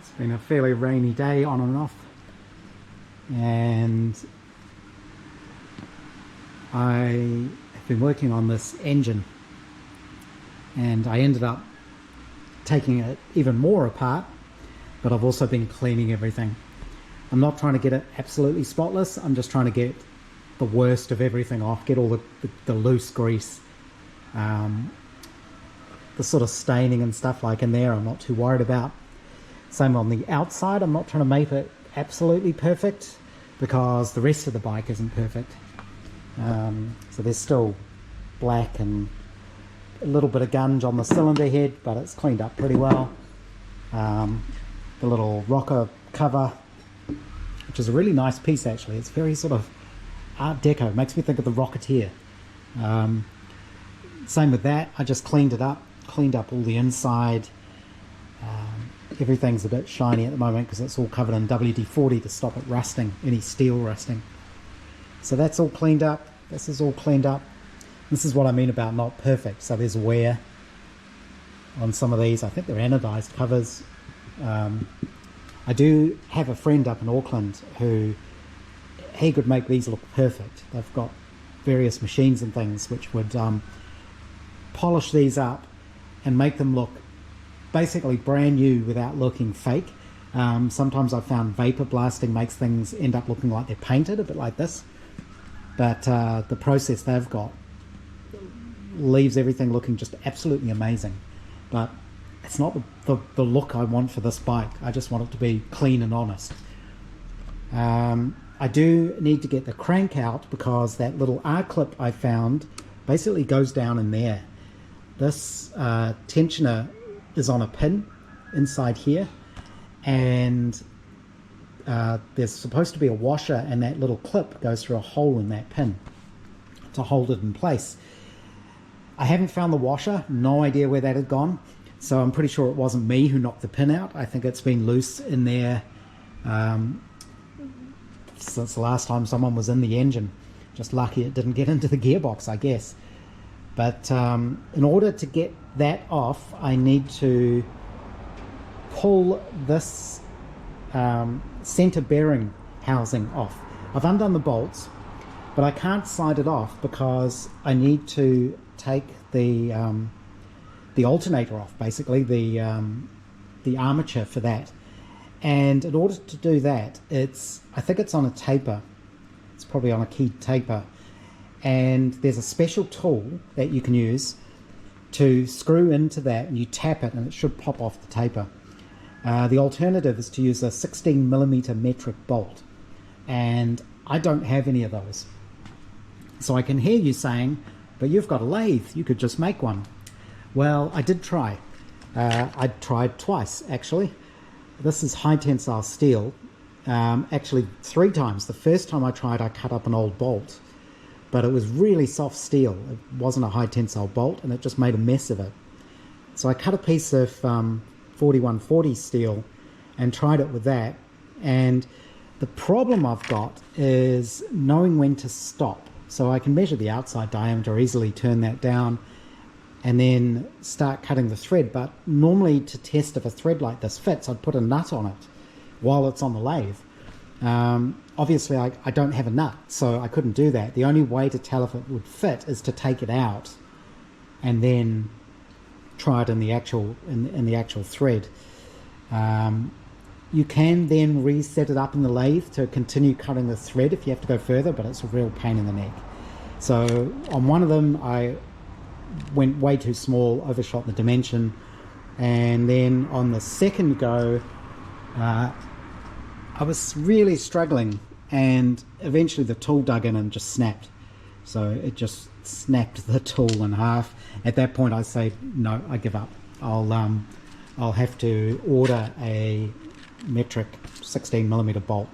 It's been a fairly rainy day on and off, and I have been working on this engine, and I ended up taking it even more apart, but I've also been cleaning everything. I'm not trying to get it absolutely spotless, I'm just trying to get the worst of everything off, get all the loose grease, the sort of staining and stuff like in there I'm not too worried about. Same on the outside, I'm not trying to make it absolutely perfect because the rest of the bike isn't perfect. So there's still black and a little bit of gunge on the cylinder head, but it's cleaned up pretty well. The little rocker cover, which is a really nice piece actually, it's very sort of Art Deco, it makes me think of the Rocketeer. Same with that, I just cleaned it up, cleaned up all the inside. Everything's a bit shiny at the moment because it's all covered in WD-40 to stop it rusting, any steel rusting. So that's all cleaned up, this is all cleaned up. This is what I mean about not perfect. So there's wear on some of these, I think they're anodized covers. I do have a friend up in Auckland who, he could make these look perfect. They've got various machines and things which would polish these up and make them look basically brand new without looking fake. Sometimes I've found vapor blasting makes things end up looking like they're painted, a bit like this. But the process they've got leaves everything looking just absolutely amazing. But it's not the look I want for this bike. I just want it to be clean and honest. I do need to get the crank out because that little R-clip I found basically goes down in there. This tensioner is on a pin inside here, and there's supposed to be a washer, and that little clip goes through a hole in that pin to hold it in place. I haven't found the washer, no idea where that had gone, so I'm pretty sure it wasn't me who knocked the pin out. I think it's been loose in there since the last time someone was in the engine. Just lucky it didn't get into the gearbox, I guess. But in order to get that off, I need to pull this center bearing housing off. I've undone the bolts, but I can't slide it off because I need to take the alternator off, basically the armature for that. And in order to do that, I think it's on a taper. It's probably on a keyed taper. And there's a special tool that you can use to screw into that, and you tap it and it should pop off the taper. The alternative is to use a 16mm metric bolt, and I don't have any of those. So I can hear you saying, but you've got a lathe, you could just make one. Well, I did try. I tried twice actually. This is high tensile steel, actually 3 times. The first time I tried, I cut up an old bolt, but it was really soft steel. It wasn't a high tensile bolt, and it just made a mess of it. So I cut a piece of 4140 steel and tried it with that. And the problem I've got is knowing when to stop. So I can measure the outside diameter, easily turn that down, and then start cutting the thread. But normally, to test if a thread like this fits, I'd put a nut on it while it's on the lathe. Obviously I don't have a nut, so I couldn't do that. The only way to tell if it would fit is to take it out and then try it in the actual thread. You can then reset it up in the lathe to continue cutting the thread if you have to go further, but it's a real pain in the neck. So on one of them I went way too small, overshot the dimension, and then on the second go I was really struggling, and eventually the tool dug in and just snapped. So it just snapped the tool in half. At that point I say, no, I give up. I'll have to order a metric 16mm bolt.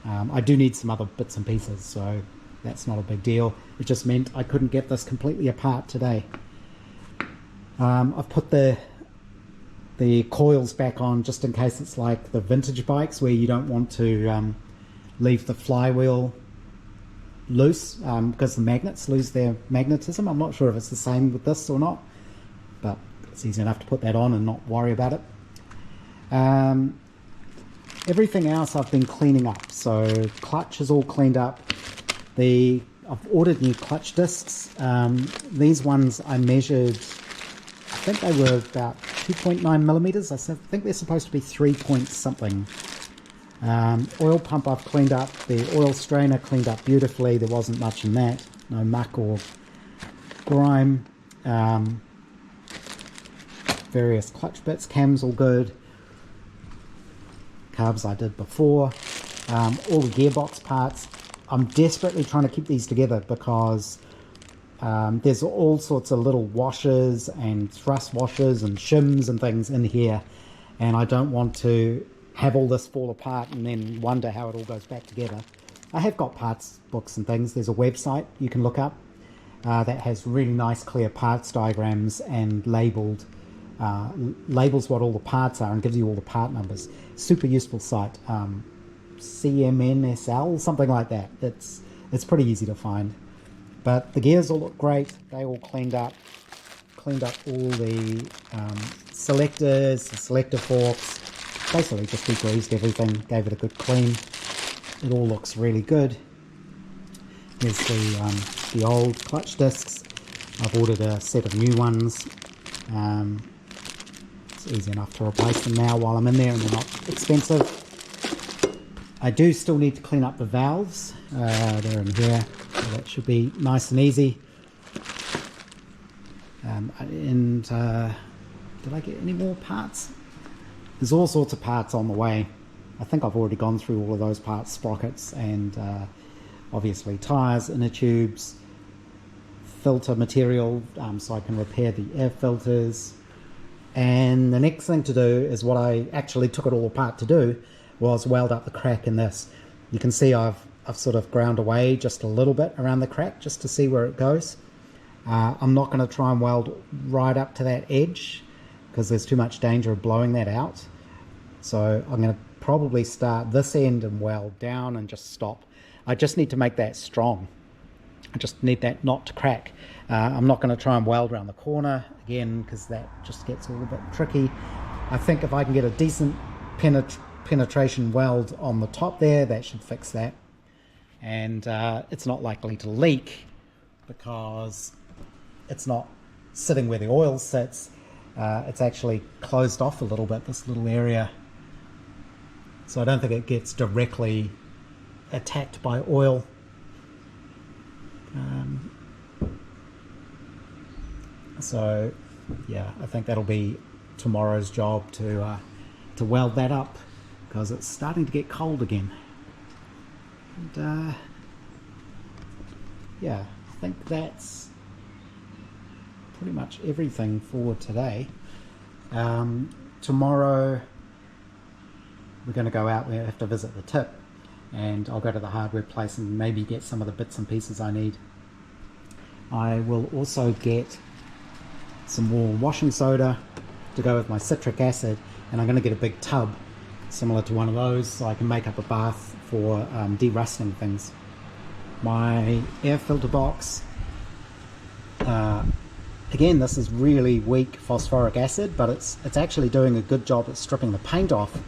I do need some other bits and pieces, so that's not a big deal. It just meant I couldn't get this completely apart today. I've put the coils back on just in case it's like the vintage bikes where you don't want to leave the flywheel loose because the magnets lose their magnetism. I'm not sure if it's the same with this or not, but it's easy enough to put that on and not worry about it. Everything else I've been cleaning up. So clutch is all cleaned up. I've ordered new clutch discs. These ones I measured, I think they were about 2.9 millimeters. I think they're supposed to be 3 point something. Oil pump I've cleaned up. The oil strainer cleaned up beautifully. There wasn't much in that. No muck or grime. Various clutch bits. Cams all good. Carbs I did before. All the gearbox parts. I'm desperately trying to keep these together because there's all sorts of little washers and thrust washers and shims and things in here, and I don't want to have all this fall apart and then wonder how it all goes back together. I have got parts books and things. There's a website you can look up that has really nice clear parts diagrams and labels what all the parts are and gives you all the part numbers. Super useful site. CMNSL, something like that. It's pretty easy to find. But the gears all look great. They all cleaned up all the selectors, the selector forks. Basically just degreased everything, gave it a good clean. It all looks really good. Here's the old clutch discs. I've ordered a set of new ones. It's easy enough to replace them now while I'm in there and they're not expensive. I do still need to clean up the valves. They're in here, so that should be nice and easy. Did I get any more parts? There's all sorts of parts on the way. I think I've already gone through all of those parts, sprockets and obviously tyres, inner tubes, filter material so I can repair the air filters. And the next thing to do is what I actually took it all apart to do, was weld up the crack in this. You can see I've sort of ground away just a little bit around the crack just to see where it goes. I'm not going to try and weld right up to that edge because there's too much danger of blowing that out. So I'm going to probably start this end and weld down and just stop. I just need to make that strong. I just need that not to crack. I'm not going to try and weld around the corner again because that just gets a little bit tricky. I think if I can get a decent penetration weld on the top there, that should fix that. And it's not likely to leak because it's not sitting where the oil sits. It's actually closed off a little bit, this little area. So I don't think it gets directly attacked by oil. So yeah, I think that'll be tomorrow's job to weld that up because it's starting to get cold again. And yeah, I think that's pretty much everything for today. Tomorrow we're going to go out. We have to visit the tip, and I'll go to the hardware place and maybe get some of the bits and pieces I need. I will also get some more washing soda to go with my citric acid, and I'm going to get a big tub similar to one of those so I can make up a bath for de-rusting things. My air filter box, again, this is really weak phosphoric acid, but it's actually doing a good job at stripping the paint off,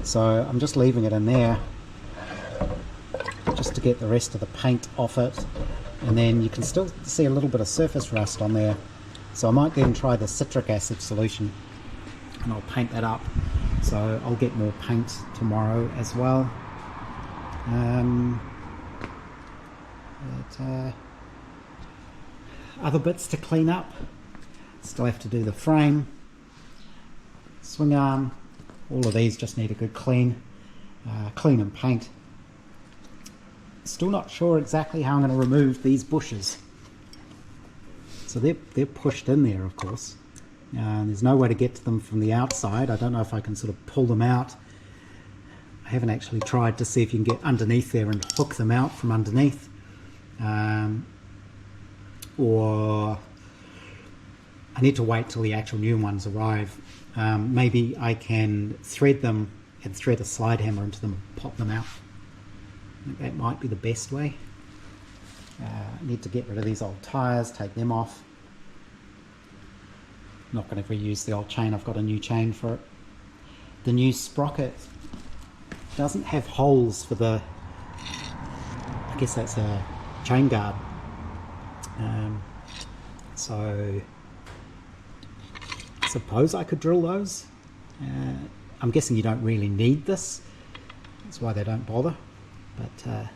so I'm just leaving it in there just to get the rest of the paint off it. And then you can still see a little bit of surface rust on there, so I might then try the citric acid solution and I'll paint that up. So I'll get more paint tomorrow as well. Other bits to clean up. Still have to do the frame, swing arm. All of these just need a good clean and paint. Still not sure exactly how I'm going to remove these bushes. So they're pushed in there, of course. There's no way to get to them from the outside. I don't know if I can sort of pull them out. I haven't actually tried to see if you can get underneath there and hook them out from underneath. Or I need to wait till the actual new ones arrive. Maybe I can thread them and thread a slide hammer into them and pop them out. I think that might be the best way. I need to get rid of these old tyres, take them off. Not going to reuse the old chain, I've got a new chain for it. The new sprocket doesn't have holes for the, I guess that's a chain guard. So I suppose I could drill those. I'm guessing you don't really need this. That's why they don't bother. But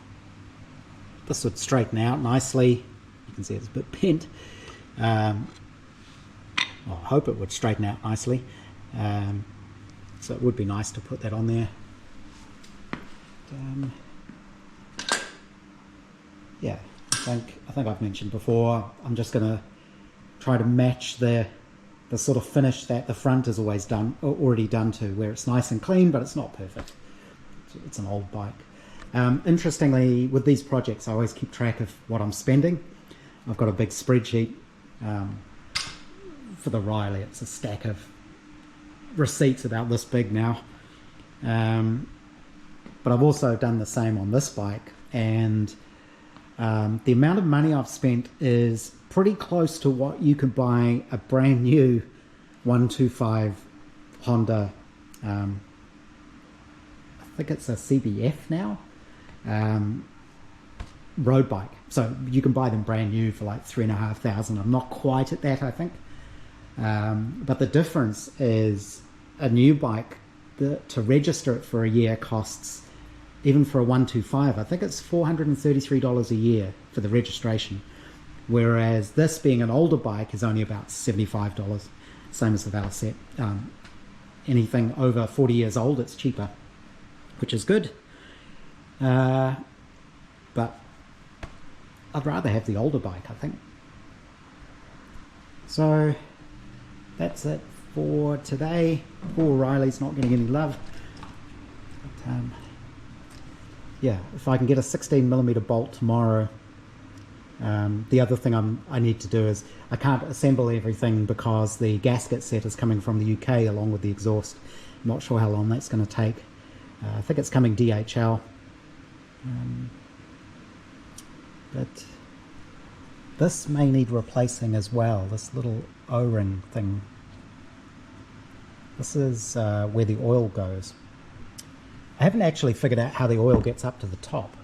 this would straighten out nicely. You can see it's a bit bent. Well, I hope it would straighten out nicely. So it would be nice to put that on there. Yeah, I think I've mentioned before, I'm just going to try to match the sort of finish that the front is always already done to, where it's nice and clean, but it's not perfect. It's an old bike. Interestingly, with these projects, I always keep track of what I'm spending. I've got a big spreadsheet for the Riley. It's a stack of receipts about this big now. But I've also done the same on this bike, and the amount of money I've spent is pretty close to what you could buy a brand new 125 Honda, I think it's a CBF now, road bike. So you can buy them brand new for like $3,500. I'm not quite at that, I think. But the difference is a new bike, to register it for a year costs, even for a 125, I think it's $433 a year for the registration. Whereas this, being an older bike, is only about $75, same as the Valset. Anything over 40 years old, it's cheaper, which is good. But I'd rather have the older bike, I think. So that's it for today. Poor Riley's not getting any love. But, yeah, if I can get a 16mm bolt tomorrow. The other thing I need to do is, I can't assemble everything because the gasket set is coming from the UK along with the exhaust. I'm not sure how long that's going to take. I think it's coming DHL. But this may need replacing as well, this little O-ring thing. This is where the oil goes. I haven't actually figured out how the oil gets up to the top.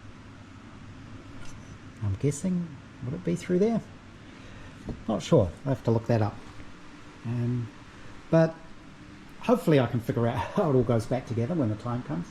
I'm guessing, would it be through there? Not sure, I'll have to look that up. But hopefully I can figure out how it all goes back together when the time comes.